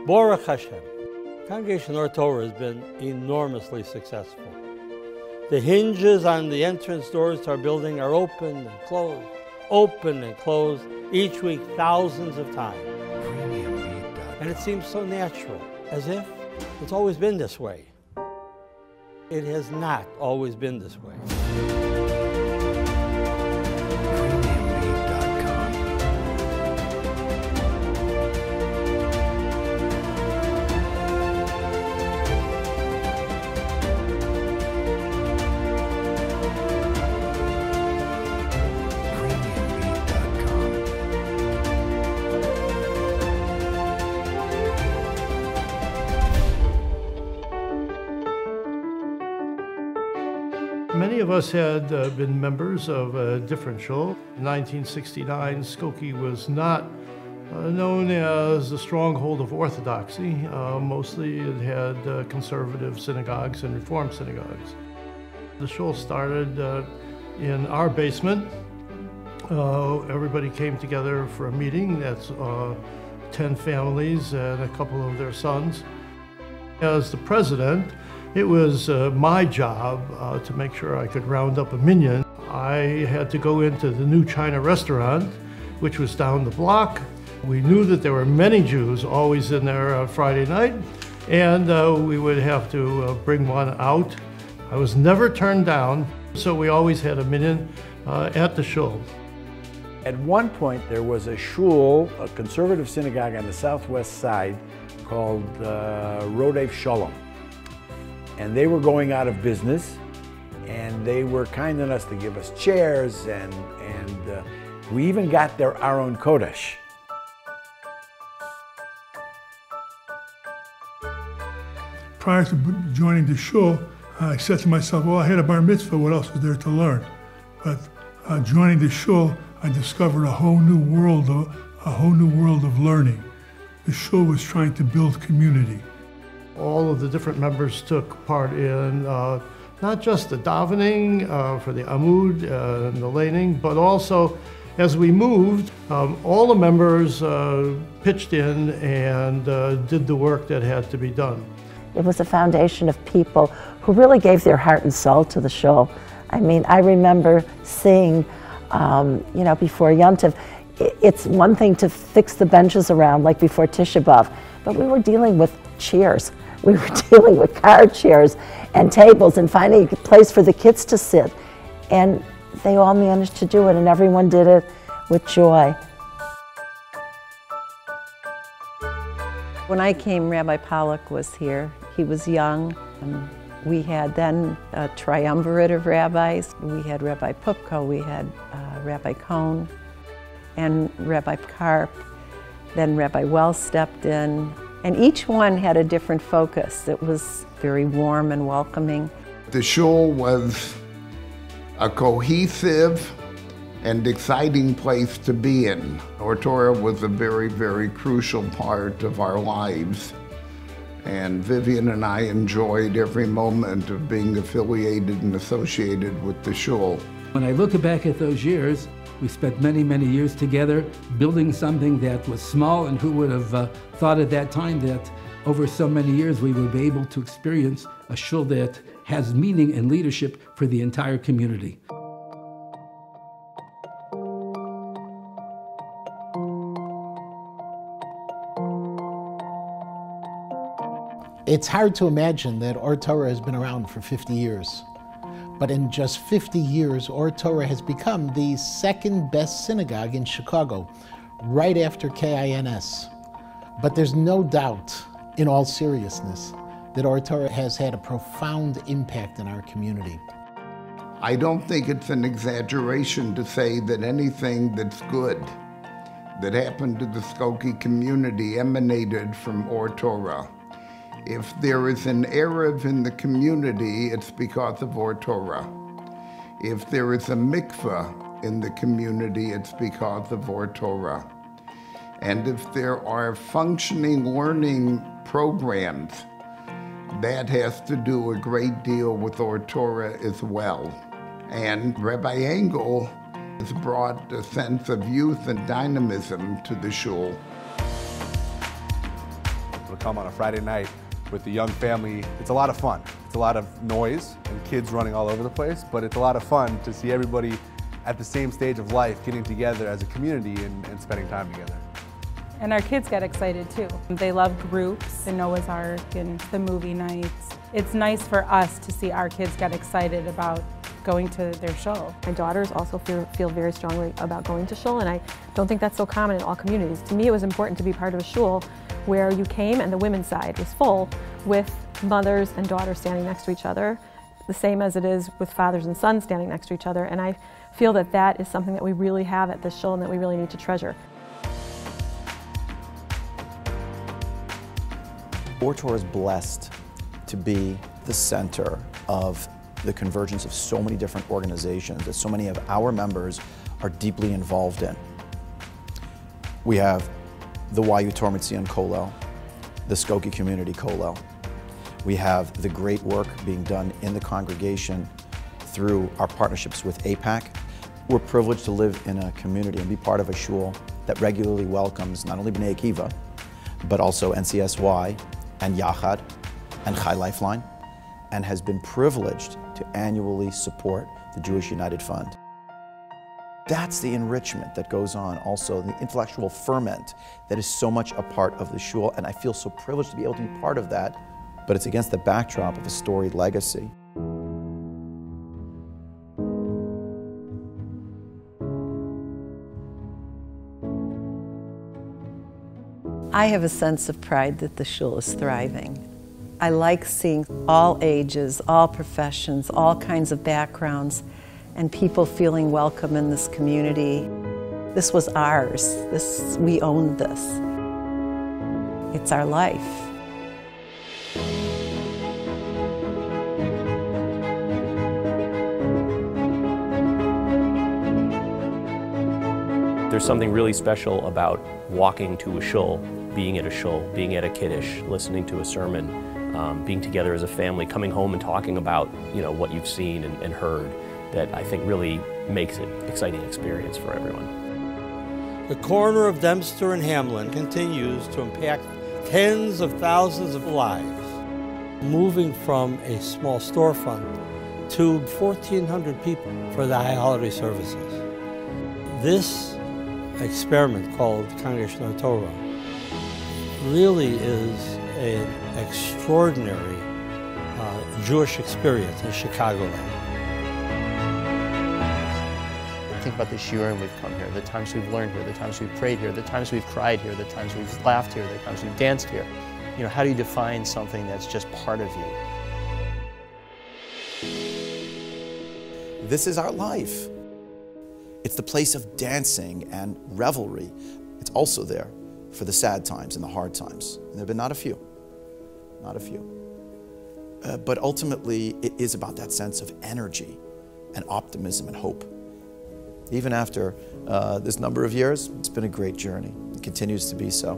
Baruch Hashem, Congregation Or Torah has been enormously successful. The hinges on the entrance doors to our building are open and closed, each week thousands of times. And it seems so natural, as if it's always been this way. It has not always been this way. Many of us had been members of a different shul. In 1969, Skokie was not known as the stronghold of orthodoxy. Mostly it had conservative synagogues and reform synagogues. The shul started in our basement. Everybody came together for a meeting. That's 10 families and a couple of their sons. As the president, it was my job to make sure I could round up a minyan. I had to go into the new China restaurant, which was down the block. We knew that there were many Jews always in there on Friday night, and we would have to bring one out. I was never turned down, so we always had a minyan at the shul. At one point, there was a shul, a conservative synagogue on the southwest side called Rodef Shalom. And they were going out of business, and they were kind enough to give us chairs, and we even got their Aron Kodesh. Prior to joining the shul, I said to myself, well, I had a bar mitzvah, what else was there to learn? But joining the shul, I discovered a whole new world of learning. The shul was trying to build community. All of the different members took part in not just the davening for the Amud and the laning, but also as we moved, all the members pitched in and did the work that had to be done. It was a foundation of people who really gave their heart and soul to the shul. I mean, I remember seeing, before Yom Tov, it's one thing to fix the benches around like before Tisha B'Av, but we were dealing with chairs. We were dealing with car chairs and tables and finding a place for the kids to sit. And they all managed to do it, and everyone did it with joy. When I came, Rabbi Pollack was here. He was young. We had then a triumvirate of rabbis. We had Rabbi Pupko, we had Rabbi Cohn, and Rabbi Karp. Then Rabbi Wells stepped in. And each one had a different focus. It was very warm and welcoming. The shul was a cohesive and exciting place to be in. Or Torah was a very, very crucial part of our lives. And Vivian and I enjoyed every moment of being affiliated and associated with the shul. When I look back at those years, we spent many, many years together building something that was small, and who would have thought at that time that over so many years we would be able to experience a shul that has meaning and leadership for the entire community. It's hard to imagine that Or Torah has been around for 50 years. But in just 50 years, Or Torah has become the second best synagogue in Chicago, right after KINS. But there's no doubt, in all seriousness, that Or Torah has had a profound impact in our community. I don't think it's an exaggeration to say that anything that's good that happened to the Skokie community emanated from Or Torah. If there is an Erev in the community, it's because of Or Torah. If there is a mikveh in the community, it's because of Or Torah. And if there are functioning learning programs, that has to do a great deal with Or Torah as well. And Rabbi Engel has brought a sense of youth and dynamism to the shul. come on a Friday night with the young family. It's a lot of fun. It's a lot of noise and kids running all over the place, but it's a lot of fun to see everybody at the same stage of life getting together as a community and spending time together. And our kids get excited too. They love groups, the Noah's Ark and the movie nights. It's nice for us to see our kids get excited about going to their shul. My daughters also feel very strongly about going to shul, and I don't think that's so common in all communities. To me, it was important to be part of a shul where you came and the women's side was full with mothers and daughters standing next to each other, the same as it is with fathers and sons standing next to each other. And I feel that that is something that we really have at this shul and that we really need to treasure. Or Torah is blessed to be the center of the convergence of so many different organizations that so many of our members are deeply involved in. We have the YU Torah Mitzion Kollel, the Skokie Community Kollel. We have the great work being done in the congregation through our partnerships with AIPAC. We're privileged to live in a community and be part of a shul that regularly welcomes not only B'nai Akiva, but also NCSY and Yachad and Chai Lifeline, and has been privileged to annually support the Jewish United Fund. That's the enrichment that goes on also, the intellectual ferment that is so much a part of the shul, and I feel so privileged to be able to be part of that, but it's against the backdrop of a storied legacy. I have a sense of pride that the shul is thriving. I like seeing all ages, all professions, all kinds of backgrounds, and people feeling welcome in this community. This was ours. We owned this. It's our life. There's something really special about walking to a shul, being at a shul, being at a kiddush, listening to a sermon, being together as a family, coming home and talking about what you've seen and heard, that I think really makes it an exciting experience for everyone. The corner of Dempster and Hamlin continues to impact tens of thousands of lives, moving from a small storefront to 1,400 people for the high holiday services. This experiment called Congregation of Torah really is an extraordinary Jewish experience in Chicagoland. Think about the shiurim we've come here, the times we've learned here, the times we've prayed here, the times we've cried here, the times we've laughed here, the times we've danced here. How do you define something that's just part of you? This is our life. It's the place of dancing and revelry. It's also there for the sad times and the hard times. And there have been not a few. But ultimately, it is about that sense of energy and optimism and hope. Even after this number of years, it's been a great journey. It continues to be so.